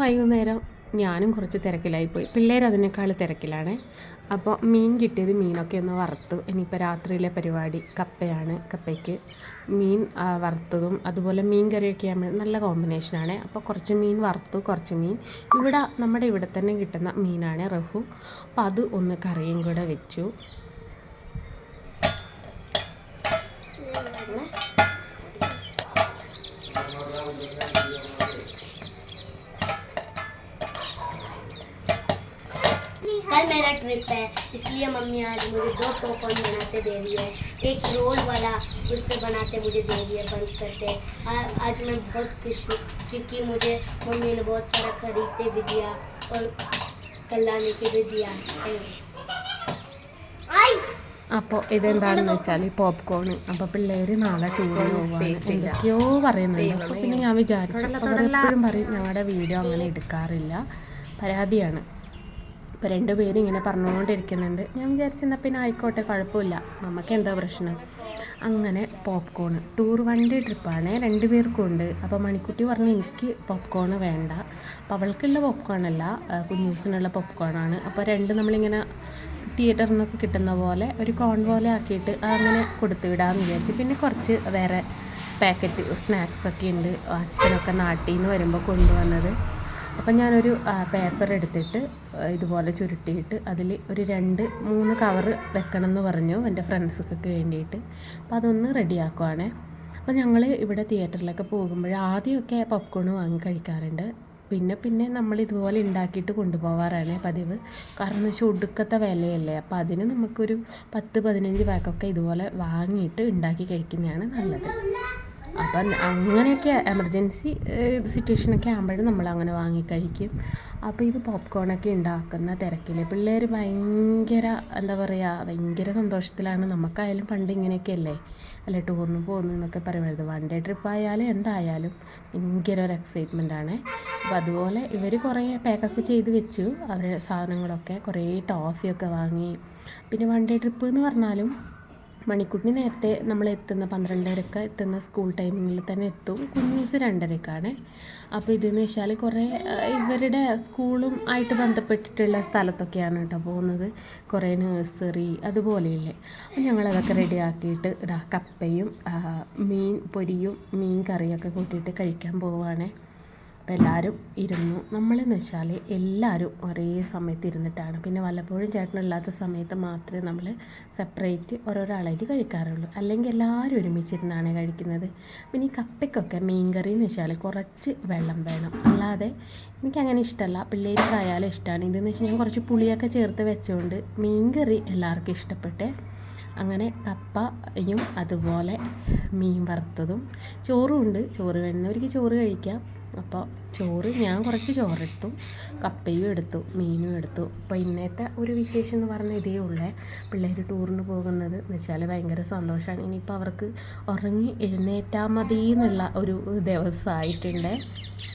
വൈകുന്നേരം ഞാനും കുറച്ച് തിരക്കിലായിപ്പോയി. പിള്ളേർ അതിനേക്കാൾ തിരക്കിലാണ്. അപ്പോൾ മീൻ കിട്ടിയത് മീനൊക്കെ ഒന്ന് വറുത്തു. ഇനിയിപ്പോൾ രാത്രിയിലെ പരിപാടി കപ്പയാണ്. കപ്പയ്ക്ക് മീൻ വറുത്തതും അതുപോലെ മീൻ കറിയൊക്കെ ആകുമ്പോൾ നല്ല കോമ്പിനേഷനാണ്. അപ്പോൾ കുറച്ച് മീൻ വറുത്തു, കുറച്ച് മീൻ നമ്മുടെ ഇവിടെ തന്നെ കിട്ടുന്ന മീനാണ് റഹു. അപ്പോൾ അത് ഒന്ന് കറിയും കൂടെ വെച്ചു. कल मेरा ट्रिप है, इसलिए मम्मी आज मुझे 2 पॉपकॉर्न बनाते दे रही है। एक रोल वाला उस पर बनाते मुझे दे रही है बंद करते। आज मैं बहुत खुश हूँ क्योंकि मुझे मम्मी ने बहुत सारा खरीदते भी दिया और कल लाने के भी दिया। അപ്പോൾ ഇതെന്താണെന്ന് വെച്ചാൽ പോപ്കോൺ. അപ്പോൾ പിള്ളേർ നാളെ ടൂറിന് പോകാൻ എന്തൊക്കെയോ പറയുന്നുണ്ട്. അപ്പോൾ പിന്നെ ഞാൻ വിചാരിച്ചു, എപ്പോഴും പറയും ഞങ്ങളുടെ വീഡിയോ അങ്ങനെ എടുക്കാറില്ല, പരാതിയാണ്. അപ്പോൾ 2 പേര് ഇങ്ങനെ പറഞ്ഞുകൊണ്ടിരിക്കുന്നുണ്ട്. ഞാൻ വിചാരിച്ചെന്നാൽ പിന്നെ ആയിക്കോട്ടെ, കുഴപ്പമില്ല, നമുക്ക് എന്താ പ്രശ്നം. അങ്ങനെ പോപ്കോൺ ടൂർ 1 ഡേ ട്രിപ്പാണ്, 2 പേർക്കും ഉണ്ട്. അപ്പോൾ മണിക്കുട്ടി പറഞ്ഞു എനിക്ക് പോപ്കോൺ വേണ്ട. അപ്പോൾ അവൾക്കുള്ള പോപ്കോണല്ല, കുഞ്ഞൂസിനുള്ള പോപ്കോണാണ്. അപ്പോൾ 2 നമ്മളിങ്ങനെ തിയേറ്ററിൽ നിന്നൊക്കെ കിട്ടുന്ന പോലെ ഒരു കോൺ പോലെ ആക്കിയിട്ട് അങ്ങനെ കൊടുത്തു വിടാമെന്ന് വിചാരിച്ചു. പിന്നെ കുറച്ച് വേറെ പാക്കറ്റ് സ്നാക്സൊക്കെ ഉണ്ട്, അച്ഛനൊക്കെ നാട്ടിൽ നിന്ന് വരുമ്പോൾ കൊണ്ടുവന്നത്. അപ്പം ഞാനൊരു പേപ്പർ എടുത്തിട്ട് ഇതുപോലെ ചുരുട്ടിയിട്ട് അതിൽ ഒരു 2-3 കവറ് വെക്കണം എന്ന് പറഞ്ഞു എൻ്റെ ഫ്രണ്ട്സൊക്കെ വേണ്ടിയിട്ട്. അപ്പോൾ അതൊന്ന് റെഡിയാക്കുവാണ്. അപ്പോൾ ഞങ്ങൾ ഇവിടെ തിയേറ്ററിലൊക്കെ പോകുമ്പോൾ ആദ്യമൊക്കെ പോപ്കോൺ വാങ്ങി കഴിക്കാറുണ്ട്. പിന്നെ നമ്മൾ ഇതുപോലെ ഉണ്ടാക്കിയിട്ട് കൊണ്ടുപോകാറാണ് പതിവ്. കാരണം എന്ന് വെച്ചാൽ ഒടുക്കത്തെ വിലയല്ലേ. അപ്പോൾ അതിന് നമുക്കൊരു 10-15 പാക്കൊക്കെ ഇതുപോലെ വാങ്ങിയിട്ട് ഉണ്ടാക്കി കഴിക്കുന്നതാണ് നല്ലത്. അപ്പം അങ്ങനെയൊക്കെ എമർജൻസി സിറ്റുവേഷനൊക്കെ ആകുമ്പോഴും നമ്മളങ്ങനെ വാങ്ങിക്കഴിക്കും. അപ്പോൾ ഇത് പോപ്കോണൊക്കെ ഉണ്ടാക്കുന്ന തിരക്കിൽ പിള്ളേർ ഭയങ്കര ഭയങ്കര സന്തോഷത്തിലാണ്. നമുക്കായാലും പണ്ട് ഇങ്ങനെയൊക്കെയല്ലേ അല്ലെ ടൂറിന് പോകുന്നു എന്നൊക്കെ പറയുന്നത്. 1 ഡേ ട്രിപ്പായാലും എന്തായാലും ഭയങ്കര ഒരു എക്സൈറ്റ്മെൻറ്റാണ്. അപ്പോൾ അതുപോലെ ഇവർ കുറേ പാക്കൊക്കെ ചെയ്ത് വെച്ചു അവരുടെ സാധനങ്ങളൊക്കെ, കുറേ ടോഫിയൊക്കെ വാങ്ങി. പിന്നെ 1 ഡേ ട്രിപ്പ് എന്ന് പറഞ്ഞാലും മണിക്കുട്ടി നേരത്തെ നമ്മൾ എത്തുന്ന 12:30 എത്തുന്ന സ്കൂൾ ടൈമിങ്ങിൽ തന്നെ എത്തും. കുഞ്ഞൂസ് 2:30 അപ്പോൾ ഇതെന്ന് വെച്ചാൽ കുറേ ഇവരുടെ സ്കൂളും ആയിട്ട് ബന്ധപ്പെട്ടിട്ടുള്ള സ്ഥലത്തൊക്കെയാണ് കേട്ടോ പോകുന്നത്. കുറേ നഴ്സറി അതുപോലെയില്ലേ. അപ്പോൾ ഞങ്ങളതൊക്കെ റെഡിയാക്കിയിട്ട് കപ്പയും മീൻ പൊരിയും മീൻ കറിയൊക്കെ കൂട്ടിയിട്ട് കഴിക്കാൻ പോവുകയാണ്. അപ്പോൾ എല്ലാവരും ഇരുന്നു. നമ്മളെന്ന് വെച്ചാൽ എല്ലാവരും ഒരേ സമയത്ത് ഇരുന്നിട്ടാണ്. പിന്നെ വല്ലപ്പോഴും ചേട്ടനില്ലാത്ത സമയത്ത് മാത്രമേ നമ്മൾ സെപ്പറേറ്റ് ഓരോരോ ആളായിട്ട് കഴിക്കാറുള്ളൂ. അല്ലെങ്കിൽ എല്ലാവരും ഒരുമിച്ചിരുന്നാണ് കഴിക്കുന്നത്. പിന്നെ ഈ കപ്പയ്ക്കൊക്കെ മീൻ കറി എന്ന് വെച്ചാൽ കുറച്ച് വെള്ളം വേണം, അല്ലാതെ എനിക്കങ്ങനെ ഇഷ്ടമല്ല. പിള്ളേർക്കായാലും ഇഷ്ടമാണ്. ഇതെന്ന് വെച്ചാൽ ഞാൻ കുറച്ച് പുളിയൊക്കെ ചേർത്ത് വെച്ചുകൊണ്ട് മീൻ കറി എല്ലാവർക്കും ഇഷ്ടപ്പെട്ടെ. അങ്ങനെ കപ്പയും അതുപോലെ മീൻ വറുത്തതും ചോറും ഉണ്ട്. ചോറ് വേണമെന്നവർക്ക് ചോറ് കഴിക്കാം. അപ്പോൾ ഞാൻ കുറച്ച് ചോറെടുത്തു, കപ്പയും എടുത്തു, മീനും എടുത്തു. അപ്പോൾ ഇന്നത്തെ ഒരു വിശേഷം എന്ന് പറഞ്ഞാൽ ഇതേ ഉള്ളേ. പിള്ളേർ ടൂറിന് പോകുന്നത് എന്ന് വെച്ചാൽ ഭയങ്കര സന്തോഷമാണ്. ഇനിയിപ്പോൾ അവർക്ക് ഉറങ്ങി എഴുന്നേറ്റാൽ മതി എന്നുള്ള ഒരു ദിവസമായിട്ടുണ്ട്.